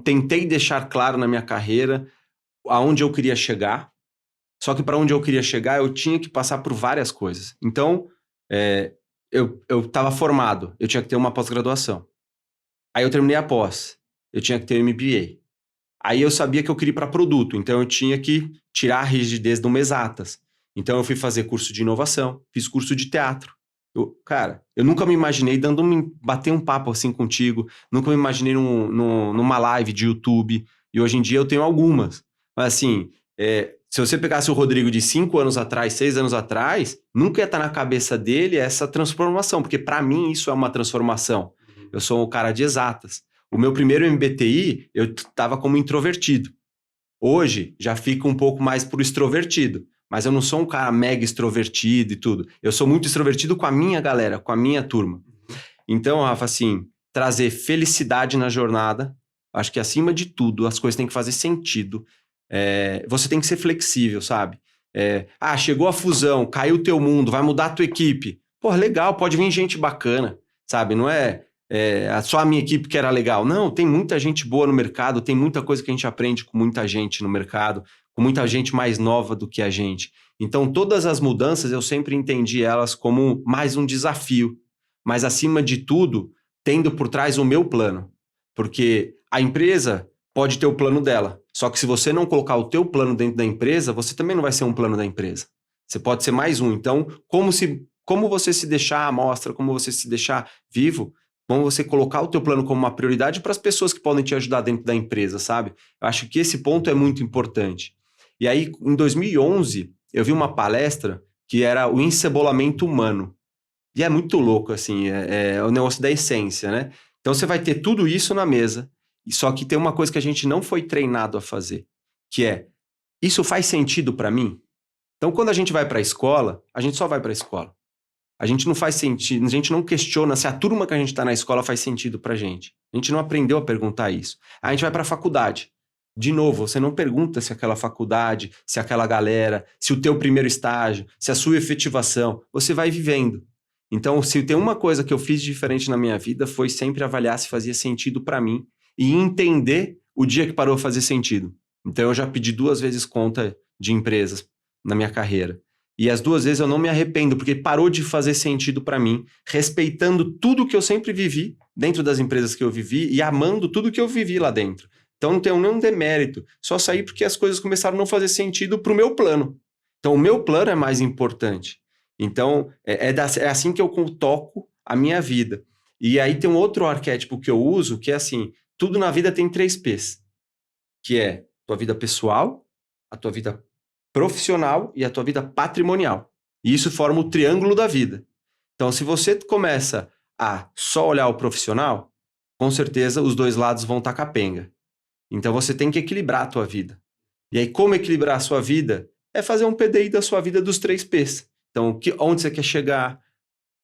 tentei deixar claro na minha carreira aonde eu queria chegar, só que para onde eu queria chegar eu tinha que passar por várias coisas. Então, eu estava formado, eu tinha que ter uma pós-graduação. Aí eu terminei a pós, eu tinha que ter um MBA. Aí eu sabia que eu queria ir para produto, então eu tinha que tirar a rigidez do exatas. Então eu fui fazer curso de inovação, fiz curso de teatro. Cara, eu nunca me imaginei bater um papo assim contigo, nunca me imaginei numa live de YouTube, e hoje em dia eu tenho algumas. Mas assim, se você pegasse o Rodrigo de 5 anos atrás, 6 anos atrás, nunca ia estar na cabeça dele essa transformação, porque para mim isso é uma transformação. Eu sou um cara de exatas. O meu primeiro MBTI, eu estava como introvertido. Hoje, já fico um pouco mais pro extrovertido. Mas eu não sou um cara mega extrovertido e tudo. Eu sou muito extrovertido com a minha galera, com a minha turma. Então, Rafa, assim, trazer felicidade na jornada. Acho que acima de tudo, as coisas têm que fazer sentido. Você tem que ser flexível, sabe? Chegou a fusão, caiu o teu mundo, vai mudar a tua equipe. Pô, legal, pode vir gente bacana, sabe? Não é só a minha equipe que era legal. Não, tem muita gente boa no mercado, tem muita coisa que a gente aprende com muita gente no mercado, com muita gente mais nova do que a gente. Então, todas as mudanças eu sempre entendi elas como mais um desafio, mas acima de tudo, tendo por trás o meu plano. Porque a empresa pode ter o plano dela, só que se você não colocar o teu plano dentro da empresa, você também não vai ser um plano da empresa. Você pode ser mais um. Então, como você se deixar à mostra, como você se deixar vivo, como você colocar o teu plano como uma prioridade para as pessoas que podem te ajudar dentro da empresa, sabe? Eu acho que esse ponto é muito importante. E aí, em 2011, eu vi uma palestra que era o encebolamento humano. E é muito louco, assim, é o negócio da essência, né? Então, você vai ter tudo isso na mesa, só que tem uma coisa que a gente não foi treinado a fazer, que é, isso faz sentido para mim? Então, quando a gente vai para a escola, a gente só vai para a escola. A gente não faz sentido, a gente não questiona se a turma que a gente está na escola faz sentido pra gente. A gente não aprendeu a perguntar isso. A gente vai para a faculdade. De novo, você não pergunta se aquela faculdade, se aquela galera, se o teu primeiro estágio, se a sua efetivação, você vai vivendo. Então, se tem uma coisa que eu fiz diferente na minha vida, foi sempre avaliar se fazia sentido para mim e entender o dia que parou de fazer sentido. Então, eu já pedi 2 vezes conta de empresas na minha carreira. E as 2 vezes eu não me arrependo, porque parou de fazer sentido para mim, respeitando tudo que eu sempre vivi dentro das empresas que eu vivi e amando tudo que eu vivi lá dentro. Então não tenho nenhum demérito, só saí porque as coisas começaram a não fazer sentido para o meu plano. Então o meu plano é mais importante. Então é assim que eu toco a minha vida. E aí tem um outro arquétipo que eu uso, que é assim, tudo na vida tem 3 P's, que é tua vida pessoal, a tua vida profissional e a tua vida patrimonial. E isso forma o triângulo da vida. Então, se você começa a só olhar o profissional, com certeza os 2 lados vão estar capenga. Então, você tem que equilibrar a tua vida. E aí, como equilibrar a sua vida? É fazer um PDI da sua vida dos 3 P's. Então, onde você quer chegar?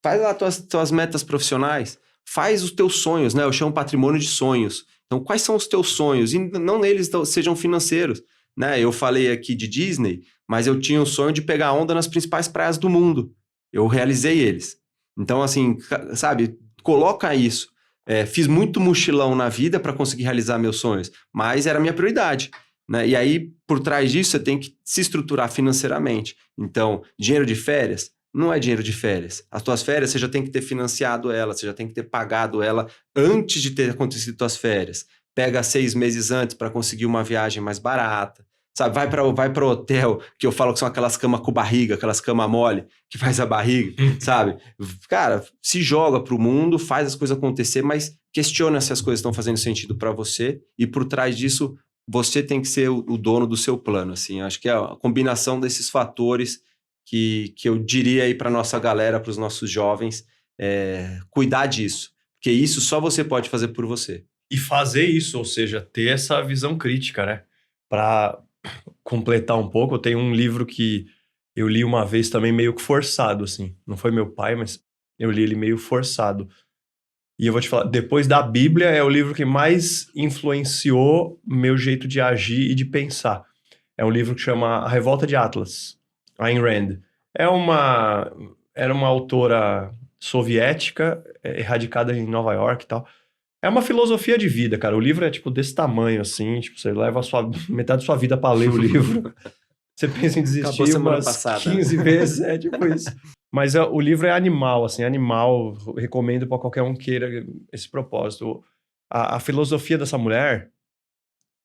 Faz lá tuas metas profissionais. Faz os teus sonhos, né? Eu chamo patrimônio de sonhos. Então, quais são os teus sonhos? E não neles sejam financeiros. Né? Eu falei aqui de Disney, mas eu tinha o sonho de pegar onda nas principais praias do mundo. Eu realizei eles. Então, assim, sabe, coloca isso. Fiz muito mochilão na vida para conseguir realizar meus sonhos, mas era a minha prioridade. Né? E aí, por trás disso, você tem que se estruturar financeiramente. Então, dinheiro de férias não é dinheiro de férias. As tuas férias, você já tem que ter financiado ela, você já tem que ter pagado ela antes de ter acontecido tuas férias. Pega 6 meses antes para conseguir uma viagem mais barata. Sabe, vai para o hotel, que eu falo que são aquelas camas com barriga, aquelas camas mole, que faz a barriga, sabe? Cara, se joga pro mundo, faz as coisas acontecer, mas questiona se as coisas estão fazendo sentido para você, e por trás disso, você tem que ser o dono do seu plano, assim. Acho que é a combinação desses fatores que eu diria aí para nossa galera, para os nossos jovens, cuidar disso. Porque isso só você pode fazer por você. E fazer isso, ou seja, ter essa visão crítica, né? Para completar um pouco, eu tenho um livro que eu li uma vez também meio que forçado, assim. Não foi meu pai, mas eu li ele meio forçado. E eu vou te falar, depois da Bíblia, é o livro que mais influenciou meu jeito de agir e de pensar. É um livro que chama A Revolta de Atlas, Ayn Rand. Era uma autora soviética, radicada em Nova York e tal. É uma filosofia de vida, cara. O livro é, tipo, desse tamanho, assim. Tipo, você leva metade da sua vida pra ler o livro. Você pensa em desistir umas 15 vezes. É tipo isso. Mas o livro é animal, assim. Animal. Recomendo pra qualquer um queira esse propósito. A filosofia dessa mulher,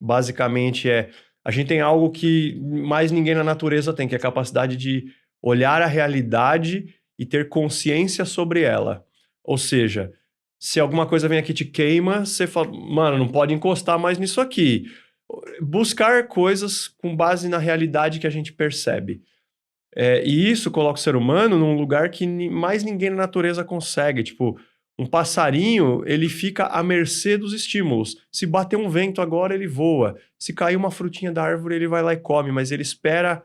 basicamente, a gente tem algo que mais ninguém na natureza tem, que é a capacidade de olhar a realidade e ter consciência sobre ela. Ou seja, se alguma coisa vem aqui e te queima, você fala, mano, não pode encostar mais nisso aqui. Buscar coisas com base na realidade que a gente percebe. E isso coloca o ser humano num lugar que mais ninguém na natureza consegue. Tipo, um passarinho, ele fica à mercê dos estímulos. Se bater um vento agora, ele voa. Se cair uma frutinha da árvore, ele vai lá e come. Mas ele espera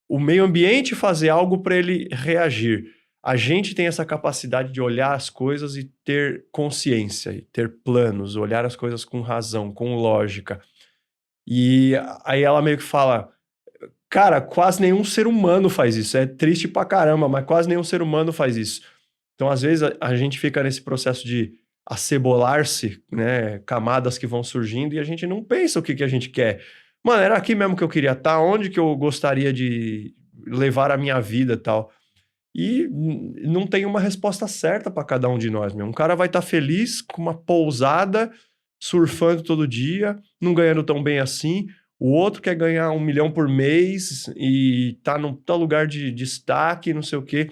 o meio ambiente fazer algo para ele reagir. A gente tem essa capacidade de olhar as coisas e ter consciência, e ter planos, olhar as coisas com razão, com lógica. E aí ela meio que fala, cara, quase nenhum ser humano faz isso. É triste pra caramba, mas quase nenhum ser humano faz isso. Então, às vezes, a gente fica nesse processo de acebolar-se, né? Camadas que vão surgindo e a gente não pensa o que a gente quer. Mano, era aqui mesmo que eu queria estar? Onde que eu gostaria de levar a minha vida e tal. E não tem uma resposta certa para cada um de nós, meu. Um cara vai estar feliz com uma pousada, surfando todo dia, não ganhando tão bem assim. O outro quer ganhar 1 milhão por mês e tá num tal lugar de destaque, não sei o quê.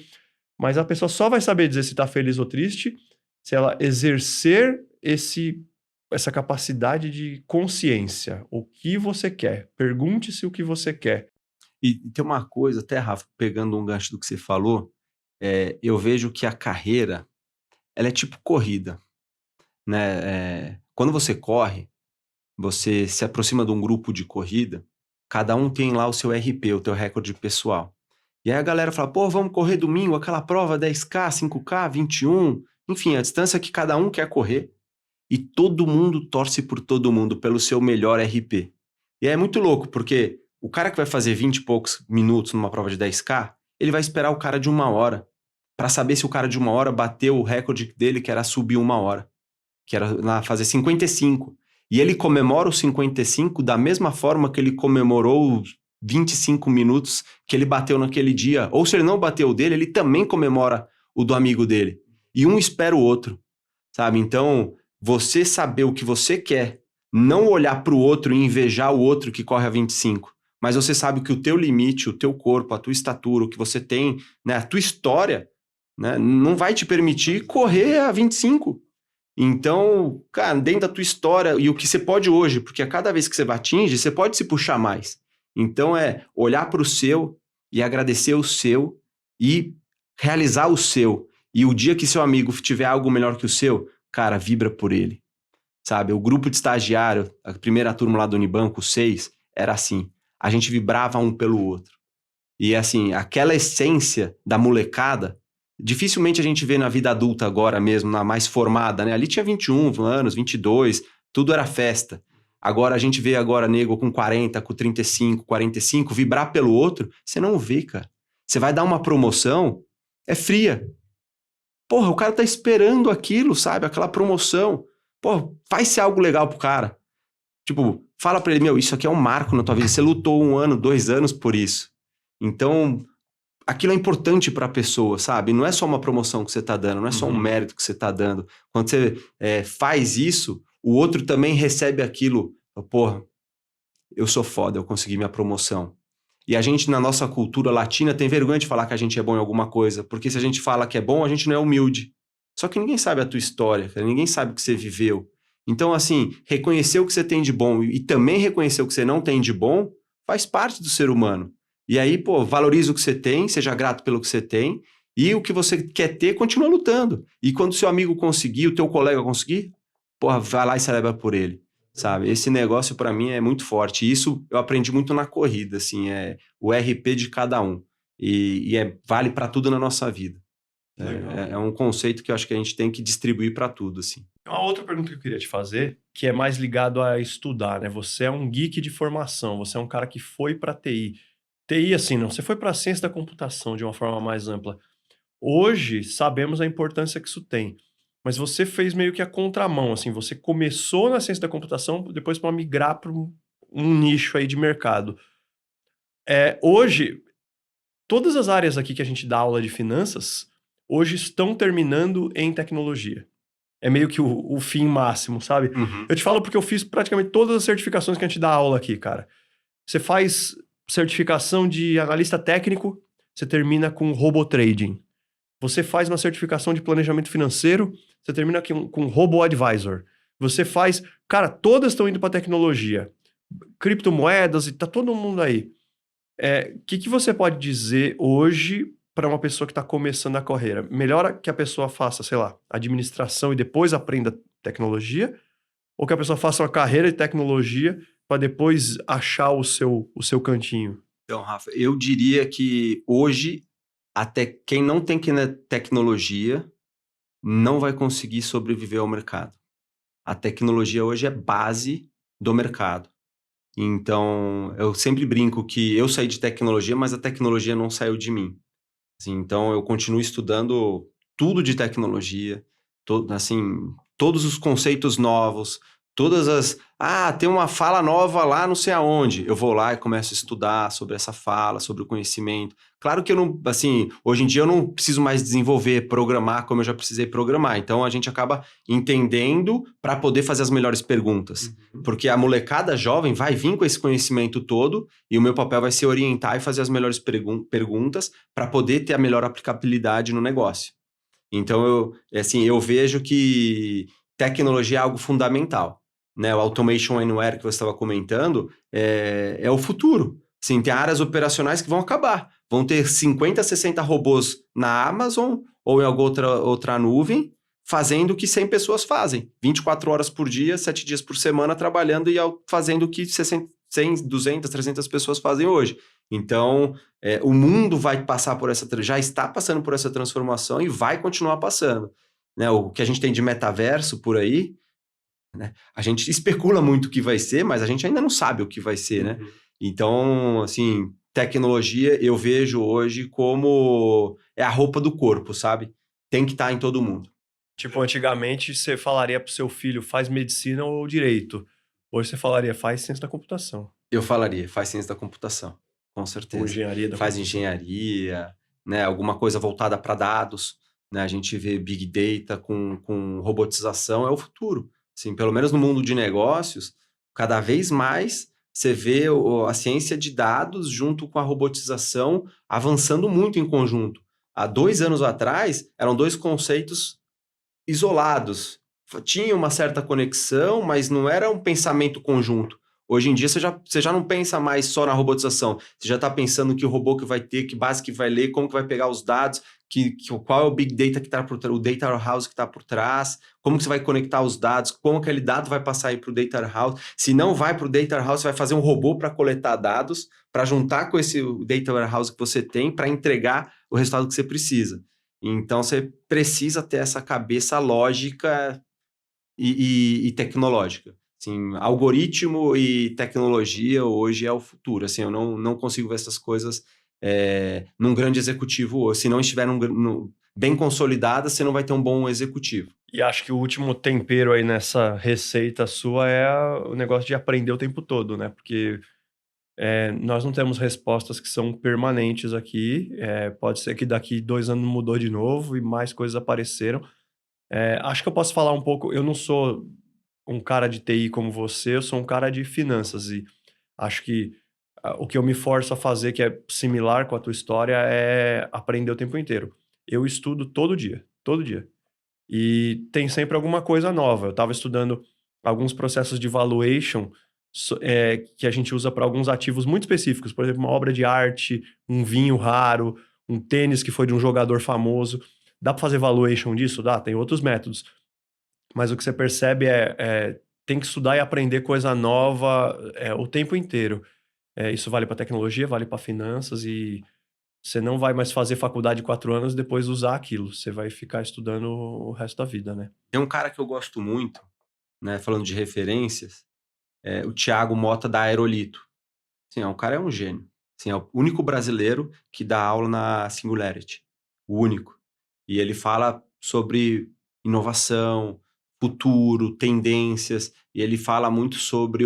Mas a pessoa só vai saber dizer se tá feliz ou triste se ela exercer essa capacidade de consciência. O que você quer? Pergunte-se o que você quer. E tem uma coisa, até, Rafa, pegando um gancho do que você falou, eu vejo que a carreira, ela é tipo corrida, né? Quando você corre, você se aproxima de um grupo de corrida, cada um tem lá o seu RP, o teu recorde pessoal. E aí a galera fala, pô, vamos correr domingo, aquela prova 10K, 5K, 21, enfim, a distância que cada um quer correr. E todo mundo torce por todo mundo, pelo seu melhor RP. E aí é muito louco, porque o cara que vai fazer 20 e poucos minutos numa prova de 10K, ele vai esperar o cara de 1 hora, para saber se o cara de 1 hora bateu o recorde dele, que era subir 1 hora, que era lá fazer 55. E ele comemora os 55 da mesma forma que ele comemorou os 25 minutos que ele bateu naquele dia. Ou se ele não bateu o dele, ele também comemora o do amigo dele. E um espera o outro, sabe? Então, você saber o que você quer, não olhar para o outro e invejar o outro que corre a 25, mas você sabe que o teu limite, o teu corpo, a tua estatura, o que você tem, né, a tua história, né, não vai te permitir correr a 25. Então, cara, dentro da tua história e o que você pode hoje, porque a cada vez que você atinge, você pode se puxar mais. Então olhar para o seu e agradecer o seu e realizar o seu. E o dia que seu amigo tiver algo melhor que o seu, cara, vibra por ele, sabe? O grupo de estagiário, a primeira turma lá do Unibanco, 6, era assim. A gente vibrava um pelo outro. E assim, aquela essência da molecada, dificilmente a gente vê na vida adulta agora mesmo, na mais formada, né? Ali tinha 21 anos, 22, tudo era festa. Agora a gente vê agora nego com 40, com 35, 45, vibrar pelo outro, você não vê, cara. Você vai dar uma promoção, é fria. Porra, o cara tá esperando aquilo, sabe? Aquela promoção. Pô, faz-se algo legal pro cara. Tipo, fala pra ele, meu, isso aqui é um marco na tua vida. Você lutou 1 ano, 2 anos por isso. Então, aquilo é importante pra pessoa, sabe? Não é só uma promoção que você tá dando, não é só um mérito que você tá dando. Quando você faz isso, o outro também recebe aquilo. Porra, eu sou foda, eu consegui minha promoção. E a gente, na nossa cultura latina, tem vergonha de falar que a gente é bom em alguma coisa. Porque se a gente fala que é bom, a gente não é humilde. Só que ninguém sabe a tua história, cara. Ninguém sabe o que você viveu. Então, assim, reconhecer o que você tem de bom e também reconhecer o que você não tem de bom faz parte do ser humano. E aí, pô, valoriza o que você tem, seja grato pelo que você tem, e o que você quer ter, continua lutando. E quando seu amigo conseguir, o teu colega conseguir, porra, vai lá e celebra por ele, sabe? Esse negócio, pra mim, é muito forte. E isso eu aprendi muito na corrida, assim, o RP de cada um. E vale pra tudo na nossa vida. É um conceito que eu acho que a gente tem que distribuir pra tudo, assim. Uma outra pergunta que eu queria te fazer, que é mais ligado a estudar, né? Você é um geek de formação, você é um cara que foi para TI. TI, assim, não, você foi para a ciência da computação de uma forma mais ampla. Hoje, sabemos a importância que isso tem, mas você fez meio que a contramão, assim, você começou na ciência da computação, depois para migrar para um nicho aí de mercado. Hoje, todas as áreas aqui que a gente dá aula de finanças, hoje estão terminando em tecnologia. É meio que o fim máximo, sabe? Eu te falo porque eu fiz praticamente todas as certificações que a gente dá aula aqui, cara. Você faz certificação de analista técnico, você termina com robotrading. Você faz uma certificação de planejamento financeiro, você termina com robo-advisor. Você faz... Cara, todas estão indo para tecnologia. Criptomoedas e tá todo mundo aí. O que você pode dizer hoje para uma pessoa que está começando a carreira? Melhor que a pessoa faça, sei lá, administração e depois aprenda tecnologia? Ou que a pessoa faça uma carreira de tecnologia para depois achar o seu cantinho? Então, Rafa, eu diria que hoje, até quem não tem que ir na tecnologia não vai conseguir sobreviver ao mercado. A tecnologia hoje é base do mercado. Então, eu sempre brinco que eu saí de tecnologia, mas a tecnologia não saiu de mim. Assim, então, eu continuo estudando tudo de tecnologia, assim, todos os conceitos novos, tem uma fala nova lá não sei aonde. Eu vou lá e começo a estudar sobre essa fala, sobre o conhecimento. Claro que eu não, assim, hoje em dia eu não preciso mais desenvolver, programar como eu já precisei programar. Então a gente acaba entendendo para poder fazer as melhores perguntas. Porque a molecada jovem vai vir com esse conhecimento todo e o meu papel vai ser orientar e fazer as melhores perguntas para poder ter a melhor aplicabilidade no negócio. Então eu vejo que tecnologia é algo fundamental. Né, o Automation Anywhere que você estava comentando é o futuro. Sim, tem áreas operacionais que vão acabar. Vão ter 50, 60 robôs na Amazon ou em alguma outra nuvem fazendo o que 100 pessoas fazem. 24 horas por dia, 7 dias por semana trabalhando e fazendo o que 100, 200, 300 pessoas fazem hoje. Então, o mundo vai passar por já está passando por essa transformação e vai continuar passando. Né, o que a gente tem de metaverso por aí, né? A gente especula muito o que vai ser, mas a gente ainda não sabe o que vai ser, né? Então, assim, tecnologia eu vejo hoje como é a roupa do corpo, sabe? Tem que estar em todo mundo. Tipo, antigamente você falaria pro seu filho, faz medicina ou direito. Hoje você falaria, faz ciência da computação. Eu falaria, faz ciência da computação, com certeza. Ou engenharia da faz computação. engenharia, né? Alguma coisa voltada para dados, né? A gente vê Big Data com robotização, é o futuro. Assim, pelo menos no mundo de negócios, cada vez mais você vê a ciência de dados junto com a robotização avançando muito em conjunto. Há 2 anos atrás, eram 2 conceitos isolados. Tinha uma certa conexão, mas não era um pensamento conjunto. Hoje em dia, você já não pensa mais só na robotização. Você já está pensando que o robô que vai ter, que base que vai ler, como que vai pegar os dados, qual é o Big Data que está por trás, o Data Warehouse que está por trás, como que você vai conectar os dados, como aquele dado vai passar aí para o Data Warehouse. Se não vai para o Data Warehouse, você vai fazer um robô para coletar dados, para juntar com esse Data Warehouse que você tem, para entregar o resultado que você precisa. Então, você precisa ter essa cabeça lógica e tecnológica. Assim, algoritmo e tecnologia hoje é o futuro. Assim, eu não consigo ver essas coisas num grande executivo. Se não estiver bem consolidada, você não vai ter um bom executivo. E acho que o último tempero aí nessa receita sua é o negócio de aprender o tempo todo, né? Porque nós não temos respostas que são permanentes aqui. Pode ser que daqui 2 anos mudou de novo e mais coisas apareceram. Acho que eu posso falar um pouco. Eu não sou um cara de TI como você, eu sou um cara de finanças. E acho que o que eu me forço a fazer, que é similar com a tua história, é aprender o tempo inteiro. Eu estudo todo dia, todo dia. E tem sempre alguma coisa nova. Eu estava estudando alguns processos de valuation que a gente usa para alguns ativos muito específicos. Por exemplo, uma obra de arte, um vinho raro, um tênis que foi de um jogador famoso. Dá para fazer valuation disso? Dá, tem outros métodos. Mas o que você percebe tem que estudar e aprender coisa nova o tempo inteiro. Isso vale para tecnologia, vale para finanças e você não vai mais fazer faculdade de 4 anos e depois usar aquilo. Você vai ficar estudando o resto da vida, né? Tem um cara que eu gosto muito, né, falando de referências, o Thiago Mota da Aerolito. Assim, o cara é um gênio. Assim, é o único brasileiro que dá aula na Singularity. O único. E ele fala sobre inovação, futuro, tendências, e ele fala muito sobre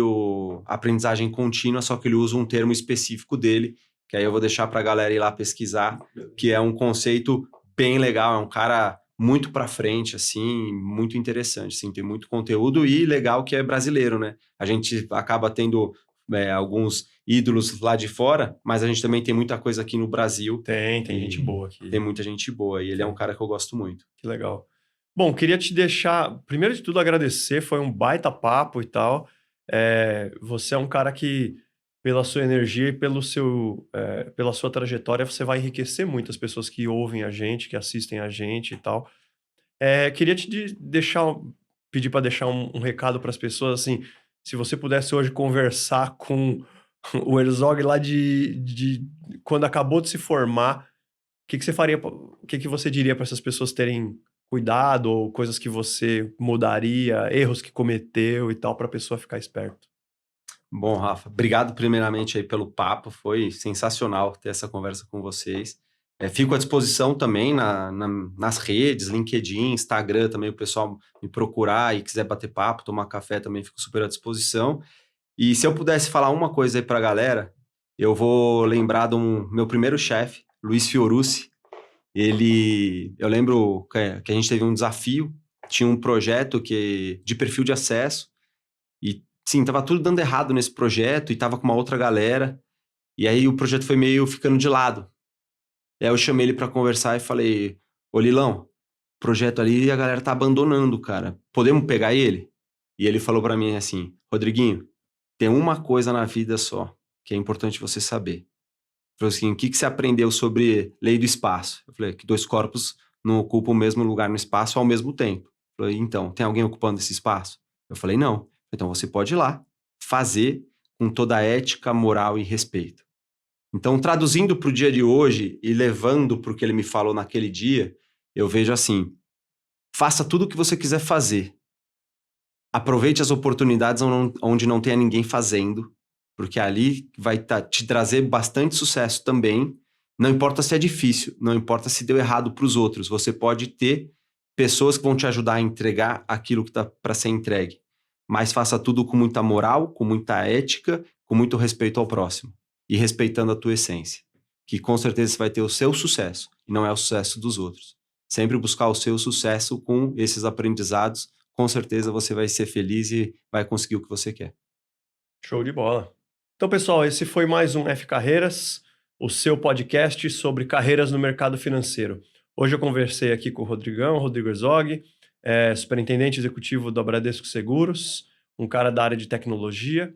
a aprendizagem contínua, só que ele usa um termo específico dele, que aí eu vou deixar para a galera ir lá pesquisar, que é um conceito bem legal, é um cara muito para frente, assim, muito interessante, assim, tem muito conteúdo e legal que é brasileiro, né? A gente acaba tendo alguns ídolos lá de fora, mas a gente também tem muita coisa aqui no Brasil. Tem gente boa aqui. Tem muita gente boa e ele é um cara que eu gosto muito. Que legal. Bom, queria te deixar, primeiro de tudo, agradecer, foi um baita papo e tal. Você é um cara que, pela sua energia e pela sua trajetória, você vai enriquecer muito as pessoas que ouvem a gente, que assistem a gente e tal. Queria te pedir para deixar um recado para as pessoas, assim, se você pudesse hoje conversar com o Herzog lá de quando acabou de se formar, o que você faria, o que você diria para essas pessoas terem cuidado ou coisas que você mudaria, erros que cometeu e tal, para a pessoa ficar esperto? Bom, Rafa, obrigado primeiramente aí pelo papo, foi sensacional ter essa conversa com vocês. Fico à disposição também nas redes, LinkedIn, Instagram também, o pessoal me procurar e quiser bater papo, tomar café também, fico super à disposição. E se eu pudesse falar uma coisa aí pra galera, eu vou lembrar do meu primeiro chefe, Luiz Fiorucci. Eu lembro que a gente teve um desafio, tinha um projeto de perfil de acesso, e sim, tava tudo dando errado nesse projeto, e tava com uma outra galera, e aí o projeto foi meio ficando de lado. E aí eu chamei ele para conversar e falei, ô Lilão, projeto ali a galera tá abandonando, cara. Podemos pegar ele? E ele falou para mim assim, Rodriguinho, tem uma coisa na vida só que é importante você saber. Ele falou assim, o que você aprendeu sobre lei do espaço? Eu falei, que 2 corpos não ocupam o mesmo lugar no espaço ao mesmo tempo. Eu falei, então, tem alguém ocupando esse espaço? Eu falei, não. Então você pode ir lá, fazer com toda a ética, moral e respeito. Então, traduzindo para o dia de hoje e levando para o que ele me falou naquele dia, eu vejo assim, faça tudo o que você quiser fazer. Aproveite as oportunidades onde não tenha ninguém fazendo, porque ali vai te trazer bastante sucesso também. Não importa se é difícil, não importa se deu errado para os outros, você pode ter pessoas que vão te ajudar a entregar aquilo que está para ser entregue. Mas faça tudo com muita moral, com muita ética, com muito respeito ao próximo e respeitando a tua essência, que com certeza você vai ter o seu sucesso e não é o sucesso dos outros. Sempre buscar o seu sucesso com esses aprendizados, com certeza você vai ser feliz e vai conseguir o que você quer. Show de bola. Então, pessoal, esse foi mais um F Carreiras, o seu podcast sobre carreiras no mercado financeiro. Hoje eu conversei aqui com o Rodrigo Herzog, superintendente executivo da Bradesco Seguros, um cara da área de tecnologia,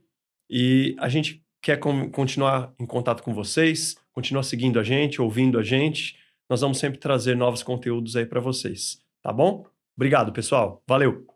e a gente quer continuar em contato com vocês, continuar seguindo a gente, ouvindo a gente. Nós vamos sempre trazer novos conteúdos aí para vocês, tá bom? Obrigado, pessoal. Valeu!